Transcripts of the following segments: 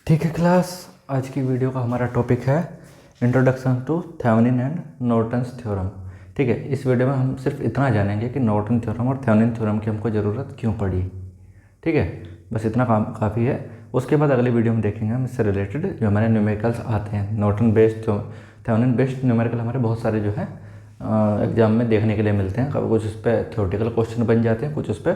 ठीक है क्लास, आज की वीडियो का हमारा टॉपिक है introduction to Thevenin and Norton's theorem. ठीक है, इस वीडियो में हम सिर्फ इतना जानेंगे कि नॉर्टन थ्योरम और थेवेनिन थ्योरम की हमको ज़रूरत क्यों पड़ी। ठीक है, बस इतना काम काफ़ी है। उसके बाद अगली वीडियो में देखेंगे हम इससे रिलेटेड जो हमारे न्यूमेरिकल्स आते हैं, Norton based Thevenin based numerical हमारे बहुत सारे जो है एग्जाम में देखने के लिए मिलते हैं। कभी कुछ उस पर थ्योरेटिकल क्वेश्चन बन जाते हैं, कुछ उस पर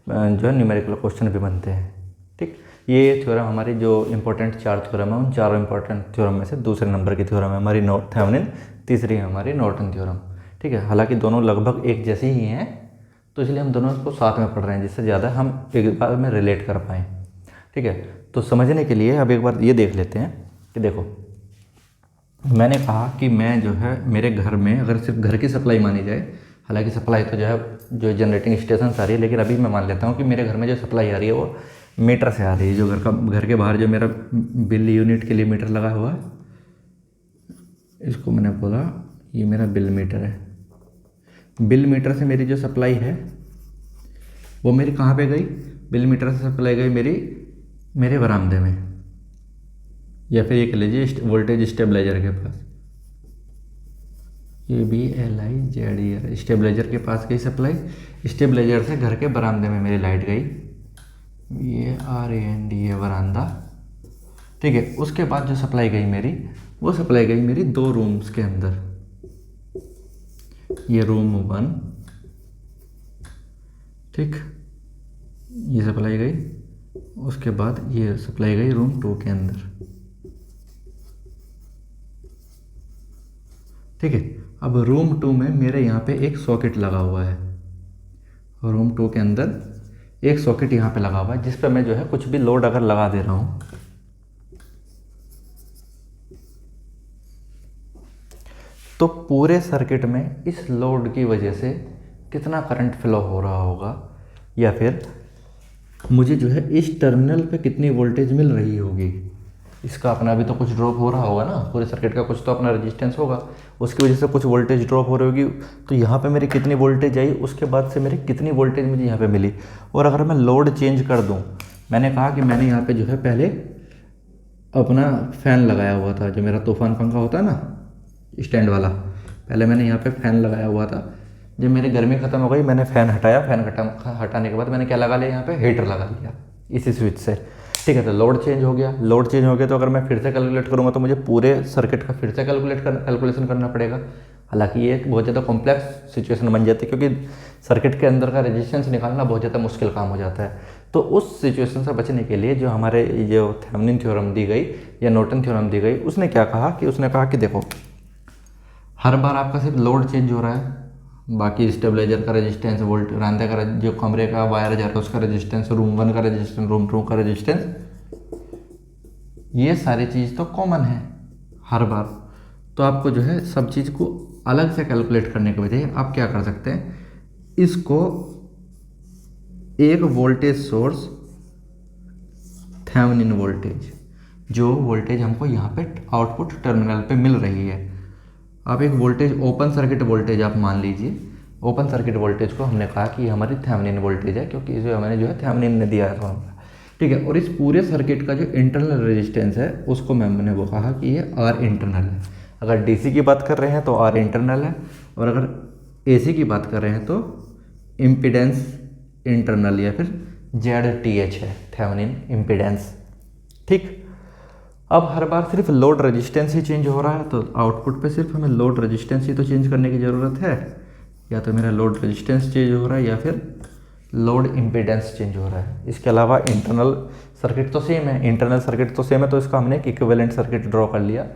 जो है न्यूमेरिकल क्वेश्चन भी बनते हैं। ठीक, ये थ्योरम हमारी जो इंपॉर्टेंट 4 थ्योरम है, उन चारों इंपॉर्टेंट थ्योरम में से दूसरे नंबर की थ्योरम है हमारी थेवेनिन, तीसरी है हमारी नॉर्टन थ्योरम। ठीक है, हालांकि दोनों लगभग एक जैसी ही हैं, तो इसलिए हम दोनों को साथ में पढ़ रहे हैं जिससे ज़्यादा हम एक बार में रिलेट कर पाएँ। ठीक है, तो समझने के लिए अब एक बार ये देख लेते हैं कि देखो, मैंने कहा कि मैं जो है मेरे घर में अगर सिर्फ घर की सप्लाई मानी जाए, हालांकि सप्लाई तो जो है जो जनरेटिंग स्टेशन से आ रही है, लेकिन अभी मैं मान लेता हूँ कि मेरे घर में जो सप्लाई आ रही है वो मीटर से आ रही है। जो घर के बाहर जो मेरा बिल यूनिट के लिए मीटर लगा हुआ है, इसको मैंने बोला ये मेरा बिल मीटर है। बिल मीटर से मेरी जो सप्लाई है वो मेरी कहाँ पे गई? बिल मीटर से सप्लाई गई मेरे बरामदे में, या फिर ये कह लीजिए वोल्टेज स्टेबलाइजर के पास। ABLIZER स्टेबलाइजर के पास गई सप्लाई। स्टेबलाइजर से घर के बरामदे में मेरी लाइट गई, ये RAND बरामदा। ठीक है, उसके बाद जो सप्लाई गई मेरी, वो सप्लाई गई मेरी 2 रूम्स के अंदर। ये रूम 1, ठीक, ये सप्लाई गई। उसके बाद ये सप्लाई गई रूम 2 के अंदर। ठीक है, अब रूम 2 में मेरे यहाँ पे एक सॉकेट लगा हुआ है। रूम 2 के अंदर एक सॉकेट यहाँ पे लगा हुआ है जिस पे मैं जो है कुछ भी लोड अगर लगा दे रहा हूँ, तो पूरे सर्किट में इस लोड की वजह से कितना करंट फ्लो हो रहा होगा, या फिर मुझे जो है इस टर्मिनल पे कितनी वोल्टेज मिल रही होगी। इसका अपना भी तो कुछ ड्रॉप हो रहा होगा ना, पूरे सर्किट का कुछ तो अपना रेजिस्टेंस होगा, उसकी वजह से कुछ वोल्टेज ड्रॉप हो रही होगी। तो यहाँ पे मेरी कितनी वोल्टेज आई, उसके बाद से मेरी कितनी वोल्टेज मुझे यहाँ पे मिली। और अगर मैं लोड चेंज कर दूँ, मैंने कहा कि मैंने यहाँ पे जो है पहले अपना फ़ैन लगाया हुआ था, जो मेरा तूफान पंखा होता है ना स्टैंड वाला, पहले मैंने यहाँ पे फ़ैन लगाया हुआ था। जब मेरी गर्मी ख़त्म हो गई, मैंने फ़ैन हटाया, हटाने के बाद मैंने क्या लगा लिया, यहाँ पे हीटर लगा लिया इसी स्विच से। ठीक है, तो लोड चेंज हो गया। लोड चेंज हो गया तो अगर मैं फिर से कैलकुलेट करूँगा तो मुझे पूरे सर्किट का फिर से कैलकुलेशन करना पड़ेगा। हालांकि ये एक बहुत ज़्यादा कॉम्प्लेक्स सिचुएशन बन जाती है, क्योंकि सर्किट के अंदर का रेजिस्टेंस निकालना बहुत ज़्यादा मुश्किल काम हो जाता है। तो उस सिचुएशन से बचने के लिए जो हमारे जो थेवेनिन थ्योरम दी गई या नॉर्टन थ्योरम दी गई, उसने क्या कहा कि उसने कहा कि देखो, हर बार आपका सिर्फ लोड चेंज हो रहा है, बाकी स्टेबलाइजर का रेजिस्टेंस, वोल्ट रांधे का जो कमरे का वायर जा रहा है उसका रेजिस्टेंस, रूम 1 का रेजिस्टेंस, रूम 2 का रेजिस्टेंस, ये सारी चीज़ तो कॉमन है हर बार। तो आपको जो है सब चीज़ को अलग से कैलकुलेट करने के बजाय आप क्या कर सकते हैं, इसको एक वोल्टेज सोर्स, थेवेनिन वोल्टेज, जो वोल्टेज हमको यहाँ पे आउटपुट टर्मिनल पे मिल रही है, आप एक वोल्टेज ओपन सर्किट वोल्टेज आप मान लीजिए। ओपन सर्किट वोल्टेज को हमने कहा कि हमारी थेवेनिन वोल्टेज है, क्योंकि इसे हमने जो है थेवेनिन ने दिया है फॉर्मूला। ठीक है, और इस पूरे सर्किट का जो इंटरनल रेजिस्टेंस है उसको मैंने वो कहा कि ये R इंटरनल है। अगर DC की बात कर रहे हैं तो R इंटरनल है, और अगर AC की बात कर रहे हैं तो इम्पिडेंस इंटरनल या फिर ZTH है, थेवेनिन इम्पिडेंस। ठीक, अब हर बार सिर्फ लोड रेजिस्टेंस ही चेंज हो रहा है, तो आउटपुट पे सिर्फ हमें लोड रेजिस्टेंस ही तो चेंज करने की ज़रूरत है। या तो मेरा लोड रेजिस्टेंस चेंज हो रहा है या फिर लोड इम्पीडेंस चेंज हो रहा है। इसके अलावा इंटरनल सर्किट तो सेम है, इंटरनल सर्किट तो सेम है, तो इसका हमने एक इक्विवेलेंट सर्किट ड्रॉ कर लिया।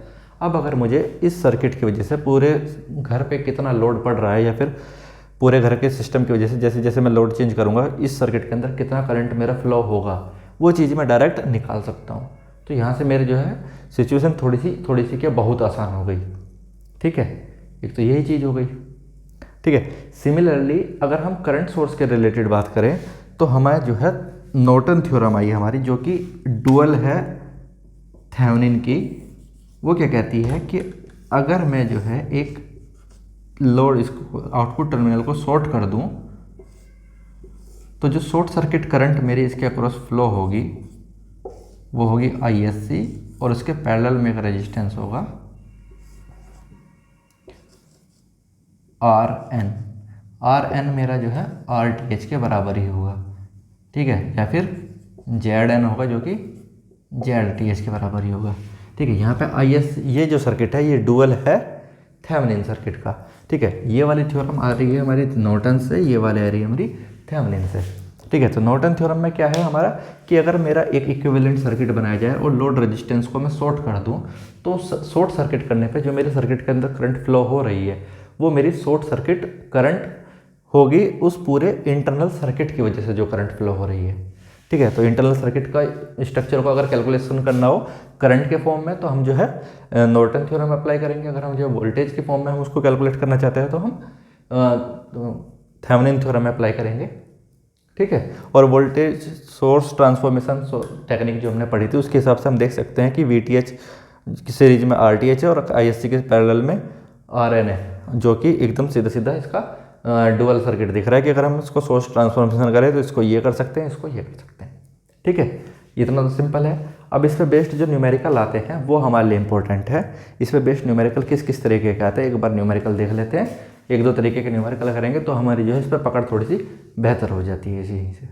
अब अगर मुझे इस सर्किट की वजह से पूरे घर पे कितना लोड पड़ रहा है, या फिर पूरे घर के सिस्टम की वजह से जैसे जैसे मैं लोड चेंज करूँगा इस सर्किट के अंदर कितना करंट मेरा फ्लो होगा, वो चीज़ मैं डायरेक्ट निकाल सकता हूँ। तो यहाँ से मेरे जो है सिचुएशन थोड़ी सी क्या बहुत आसान हो गई। ठीक है, एक तो यही चीज़ हो गई। ठीक है, सिमिलरली अगर हम करंट सोर्स के रिलेटेड बात करें तो हमारे जो है नॉर्टन थ्योरम आई हमारी, जो कि डुअल है थेवेनिन की। वो क्या कहती है कि अगर मैं जो है एक लोड इसको आउटपुट टर्मिनल को शॉर्ट कर दूं, तो जो शॉर्ट सर्किट करंट मेरी इसके अक्रॉस फ्लो होगी वो होगी ISC और उसके पैरेलल में एक रेजिस्टेंस होगा RN। RN मेरा जो है RTH के बराबर ही होगा, ठीक है, या फिर ZN होगा जो कि ZTH के बराबर ही होगा, ठीक है। यहाँ पे IS ये जो सर्किट है ये डुअल है थेवेनिन सर्किट का, ठीक है। ये वाली थ्योरम आ रही है हमारी नॉर्टन से, ये वाली आ रही है हमारी थेवेनिन से, ठीक है। तो नॉर्टन थ्योरम में क्या है हमारा कि अगर मेरा एक इक्विवेलेंट सर्किट बनाया जाए और लोड रेजिस्टेंस को मैं शॉर्ट कर दूं, तो शॉर्ट सर्किट करने पे जो मेरे सर्किट के अंदर करंट फ्लो हो रही है वो मेरी शॉर्ट सर्किट करंट होगी उस पूरे इंटरनल सर्किट की वजह से जो करंट फ्लो हो रही है, ठीक है। तो इंटरनल सर्किट का स्ट्रक्चर को अगर कैलकुलेशन करना हो करंट के फॉर्म में तो हम जो है नॉर्टन थ्योरम अप्लाई करेंगे। अगर हम जो वोल्टेज के फॉर्म में हम उसको कैलकुलेट करना चाहते हैं तो हम थेवेनिन थ्योरम अप्लाई करेंगे, ठीक है। और वोल्टेज सोर्स ट्रांसफॉर्मेशन टेक्निक जो हमने पढ़ी थी उसके हिसाब से हम देख सकते हैं कि VTH की सीरीज में RTH है और ISC के पैरेलल में RN है, जो कि एकदम सीधा सीधा इसका डुअल सर्किट दिख रहा है कि अगर हम इसको सोर्स ट्रांसफॉर्मेशन करें तो इसको ये कर सकते हैं, इसको ये कर सकते हैं, ठीक है। इतना तो सिंपल है। अब इस पे बेस्ड जो न्यूमेरिकल आते हैं वो हमारे लिए इंपॉर्टेंट है। इस पे बेस्ड न्यूमेरिकल किस किस तरीके के आते हैं एक बार न्यूमेरिकल देख लेते हैं। एक दो तरीके के न्यूमेरिकल करेंगे तो हमारी जो है इस पर पकड़ थोड़ी सी बेहतर हो जाती है इसी से।